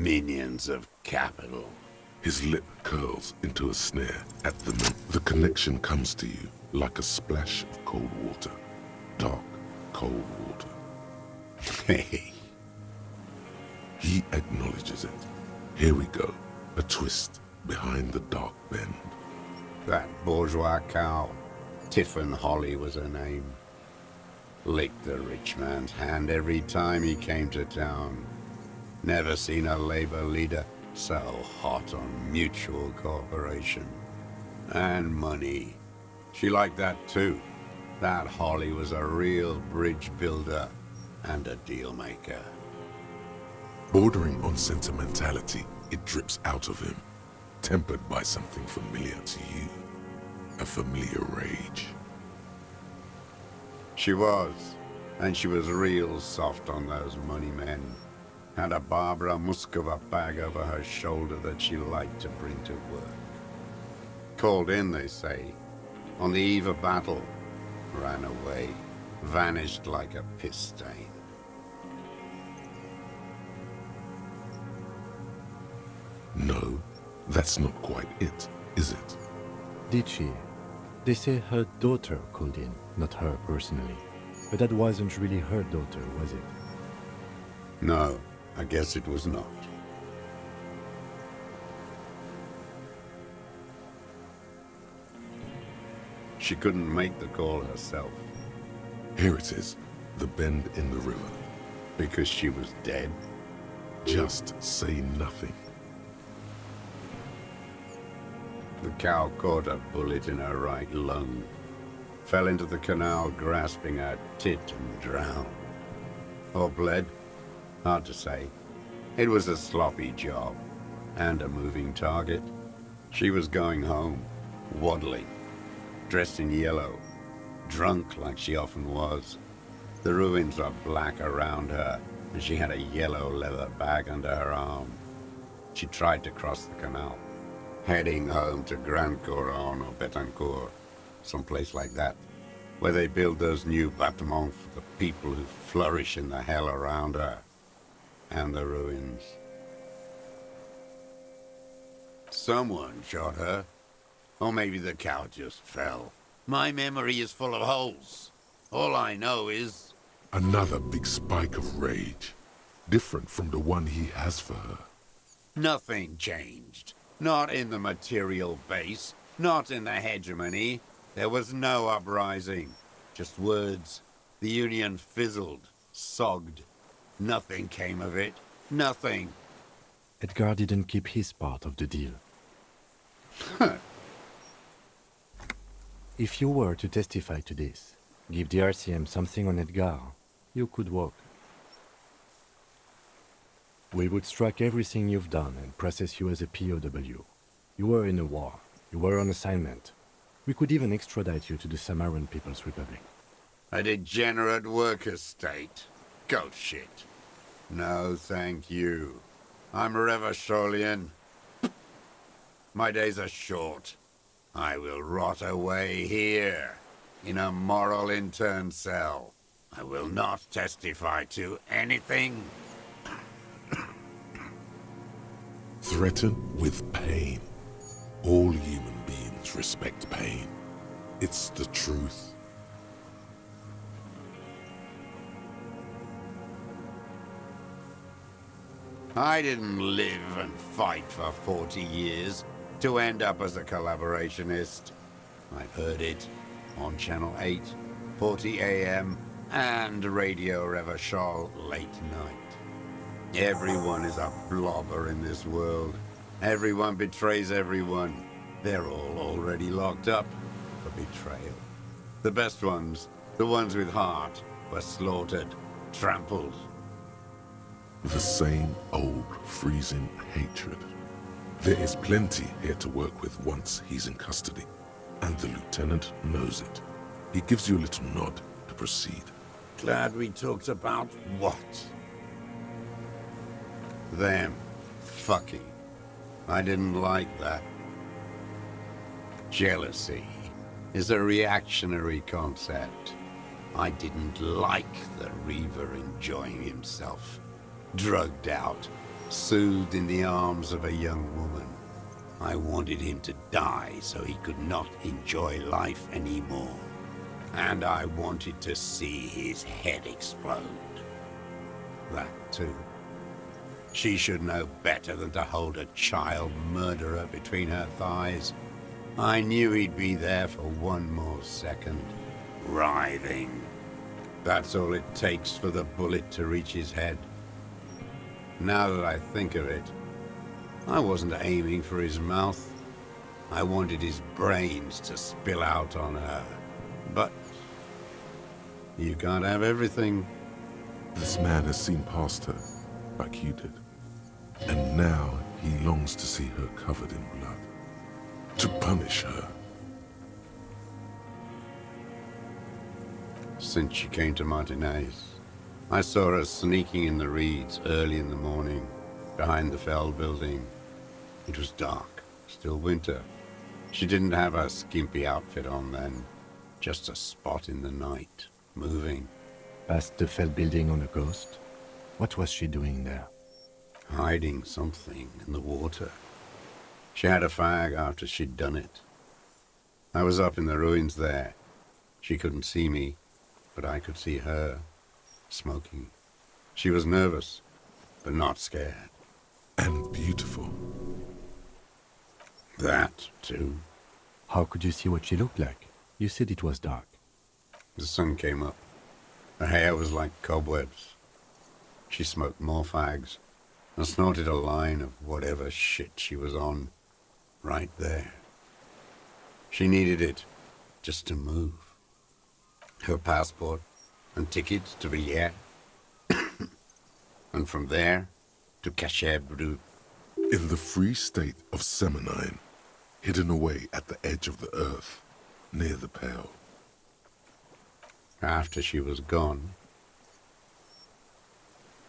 Minions of capital. His lip curls into a sneer at the moment. The connection comes to you like a splash of cold water. Dark, cold water. Hey. He acknowledges it. Here we go. A twist behind the dark bend. That bourgeois cow. Tiffin Holly was her name. Licked the rich man's hand every time he came to town. Never seen a labor leader so hot on mutual cooperation. And money. She liked that too. That Holly was a real bridge builder and a deal maker. Bordering on sentimentality, it drips out of him, tempered by something familiar to you. A familiar rage. She was. And she was real soft on those money men. Had a Barbara Muscova bag over her shoulder that she liked to bring to work. Called in, they say, on the eve of battle. Ran away. Vanished like a piss stain. No, that's not quite it, is it? Did she? They say her daughter called in, not her personally. But that wasn't really her daughter, was it? No, I guess it was not. She couldn't make the call herself. Here it is, the bend in the river. Because she was dead? Just say nothing. The cow caught a bullet in her right lung. Fell into the canal grasping her tit and drowned. Or bled? Hard to say. It was a sloppy job. And a moving target. She was going home, waddling, dressed in yellow, drunk like she often was. The ruins were black around her, and she had a yellow leather bag under her arm. She tried to cross the canal, heading home to Grand Couronne or Betancourt, someplace like that, where they build those new bâtiments for the people who flourish in the hell around her, and the ruins. Someone shot her, or maybe the cow just fell. My memory is full of holes. All I know is... Another big spike of rage, different from the one he has for her. Nothing changed. Not in the material base, not in the hegemony. There was no uprising. Just words. The Union fizzled, sogged. Nothing came of it. Nothing. Edgar didn't keep his part of the deal. If you were to testify to this, give the RCM something on Edgar, you could walk. We would strike everything you've done and process you as a POW. You were in a war. You were on assignment. We could even extradite you to the Samaran People's Republic. A degenerate worker state. Goat shit. No, thank you. I'm Revacholian. My days are short. I will rot away here, in a moral intern cell. I will not testify to anything. Threaten with pain. All human beings respect pain. It's the truth. I didn't live and fight for 40 years to end up as a collaborationist. I've heard it on Channel 8, 40 AM, and Radio Revachol late night. Everyone is a blobber in this world. Everyone betrays everyone. They're all already locked up for betrayal. The best ones, the ones with heart, were slaughtered, trampled. The same old freezing hatred. There is plenty here to work with once he's in custody, and the lieutenant knows it. He gives you a little nod to proceed. Glad we talked about what? Them. Fucking. I didn't like that. Jealousy is a reactionary concept. I didn't like the Reaver enjoying himself. Drugged out, soothed in the arms of a young woman. I wanted him to die so he could not enjoy life anymore. And I wanted to see his head explode. That too. She should know better than to hold a child murderer between her thighs. I knew he'd be there for one more second, writhing. That's all it takes for the bullet to reach his head. Now that I think of it, I wasn't aiming for his mouth. I wanted his brains to spill out on her. But you can't have everything. This man has seen past her, like you did. And now he longs to see her covered in blood. To punish her. Since she came to Martinez, I saw her sneaking in the reeds early in the morning, behind the Fell building. It was dark, still winter. She didn't have her skimpy outfit on then, just a spot in the night, moving. Past the Fell building on the coast? What was she doing there? Hiding something in the water. She had a fag after she'd done it. I was up in the ruins there. She couldn't see me, but I could see her, smoking. She was nervous, but not scared. And beautiful. That, too. How could you see what she looked like? You said it was dark. The sun came up. Her hair was like cobwebs. She smoked more fags and snorted a line of whatever shit she was on, right there. She needed it just to move. Her passport and tickets to Villiers. And from there to Cachet-Brut. In the free state of Semenine, hidden away at the edge of the earth, near the Pale. After she was gone,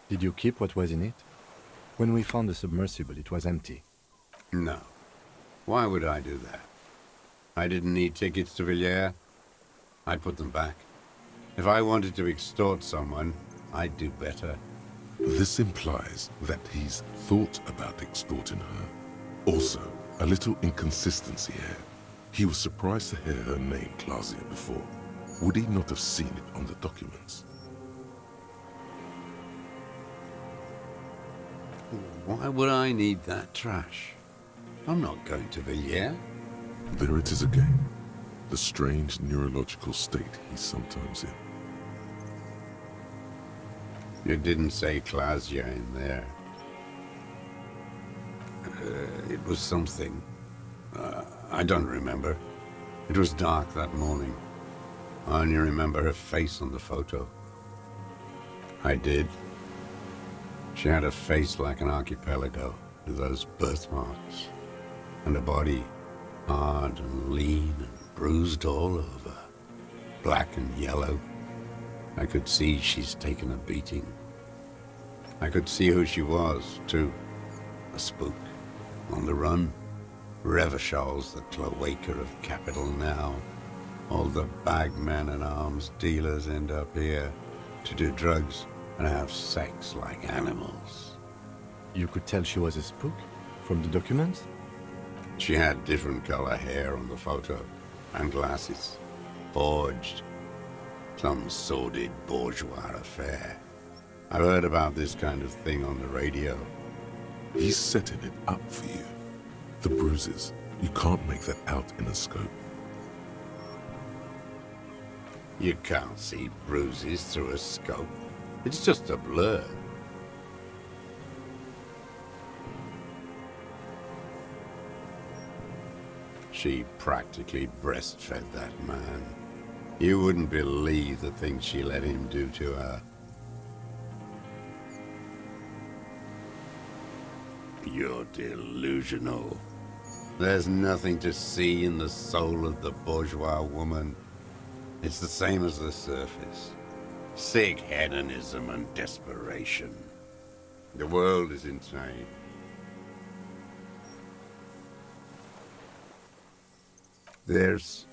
Did you keep what was in it? When we found the submersible, it was empty. no. Why would I do that? I didn't need tickets to Villiers. I'd put them back. If I wanted to extort someone, I'd do better. This implies that he's thought about extorting her. Also, a little inconsistency here. He was surprised to hear her name Clausia before. Would he not have seen it on the documents? Why would I need that trash? I'm not going to Villiers. There it is again. The strange neurological state he's sometimes in. You didn't say Clausia in there. It was something. I don't remember. It was dark that morning. I only remember her face on the photo. I did. She had a face like an archipelago with those birthmarks. And a body hard and lean and bruised all over. Black and yellow. I could see she's taken a beating. I could see who she was, too. A spook. On the run. Revachol's the cloaca of capital now. All the bagmen and arms dealers end up here to do drugs and have sex like animals. You could tell she was a spook? From the documents? She had different color hair on the photo, and glasses. Forged. Some sordid bourgeois affair. I've heard about this kind of thing on the radio. He's setting it up for you. The bruises, you can't make that out in a scope. You can't see bruises through a scope. It's just a blur. She practically breastfed that man. You wouldn't believe the things she let him do to her. You're delusional. There's nothing to see in the soul of the bourgeois woman. It's the same as the surface. Sick hedonism and desperation. The world is insane. There's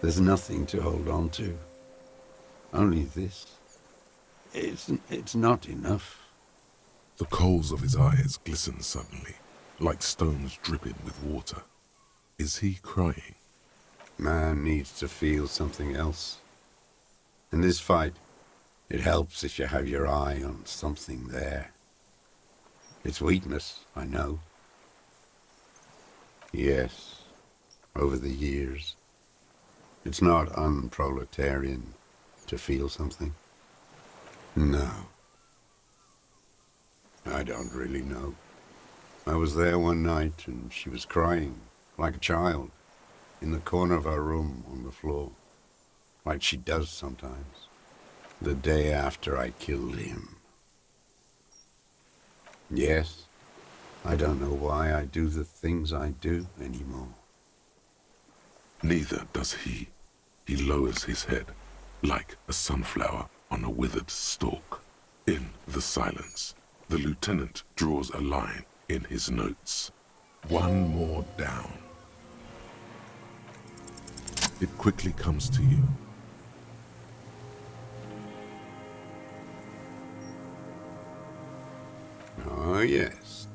nothing to hold on to. Only this. It's not enough. The coals of his eyes glisten suddenly, like stones dripping with water. Is he crying? Man needs to feel something else. In this fight, it helps if you have your eye on something there. It's weakness, I know. Yes, over the years. It's not unproletarian to feel something. No. I don't really know. I was there one night and she was crying, like a child, in the corner of our room on the floor, like she does sometimes, the day after I killed him. Yes, I don't know why I do the things I do anymore. Neither does he. He lowers his head, like a sunflower on a withered stalk. In the silence, the lieutenant draws a line in his notes. One more down. It quickly comes to you. Oh, yes.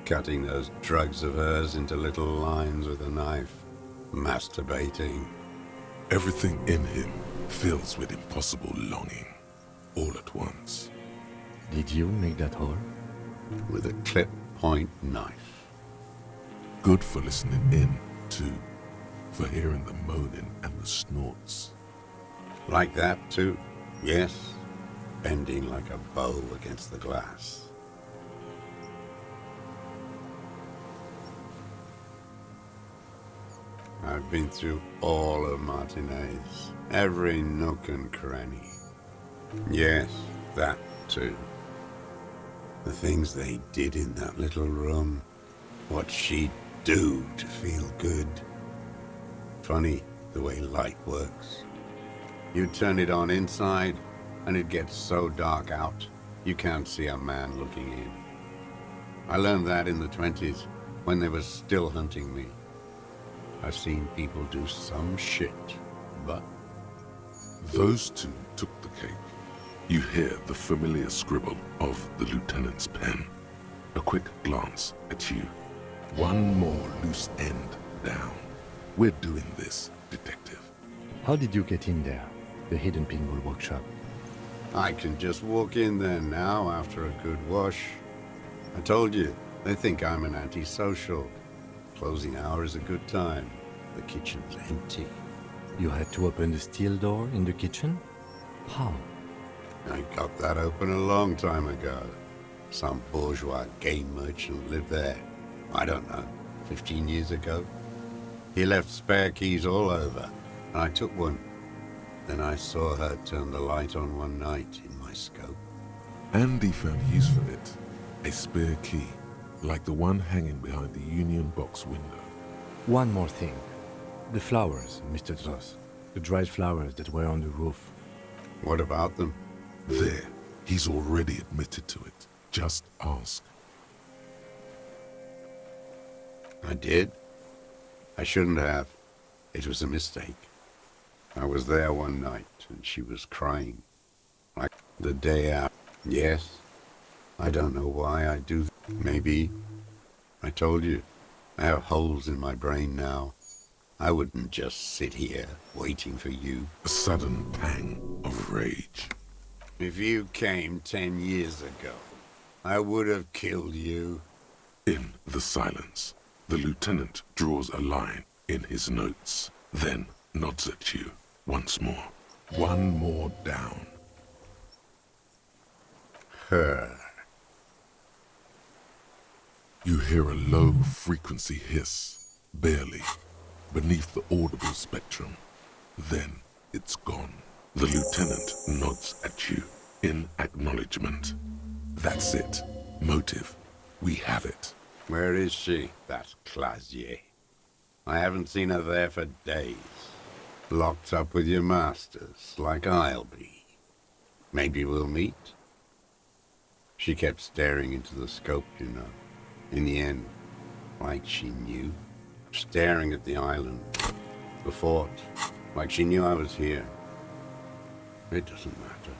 Cutting those drugs of hers into little lines with a knife. Masturbating. Everything in him fills with impossible longing, all at once. Did you make that hole? With a clip point knife. Good for listening in, too, for hearing the moaning and the snorts. Like that, too? Yes. Bending like a bow against the glass. I've been through all of Martinez, every nook and cranny. Yes, that too. The things they did in that little room, what she'd do to feel good. Funny the way light works. You turn it on inside, and it gets so dark out, you can't see a man looking in. I learned that in the 20s, when they were still hunting me. I've seen people do some shit, but... Those two took the cake. You hear the familiar scribble of the lieutenant's pen. A quick glance at you. One more loose end down. We're doing this, detective. How did you get in there? The hidden pinball workshop. I can just walk in there now after a good wash. I told you, they think I'm an antisocial. Closing hour is a good time. The kitchen's empty. You had to open the steel door in the kitchen? How? I got that open a long time ago. Some bourgeois game merchant lived there. I don't know, 15 years ago. He left spare keys all over, and I took one. Then I saw her turn the light on one night in my scope. Andy found use for it. A spare key, like the one hanging behind the union box window. One more thing. The flowers, Mr. Dross. The dried flowers that were on the roof. What about them? There, he's already admitted to it. Just ask. I did. I shouldn't have. It was a mistake. I was there one night, and she was crying. Like the day after. Yes. I don't know why I do. Maybe. I told you. I have holes in my brain now. I wouldn't just sit here, waiting for you. A sudden pang of rage. If you came 10 years ago, I would have killed you. In the silence, the lieutenant draws a line in his notes, then nods at you once more. One more down. Her. You hear a low-frequency hiss, barely, beneath the audible spectrum. Then it's gone. The lieutenant nods at you in acknowledgement. That's it. Motive. We have it. Where is she, that Clasier? I haven't seen her there for days. Locked up with your masters, like I'll be. Maybe we'll meet? She kept staring into the scope, you know. In the end, like she knew. Staring at the island. The fort. Like she knew I was here. It doesn't matter.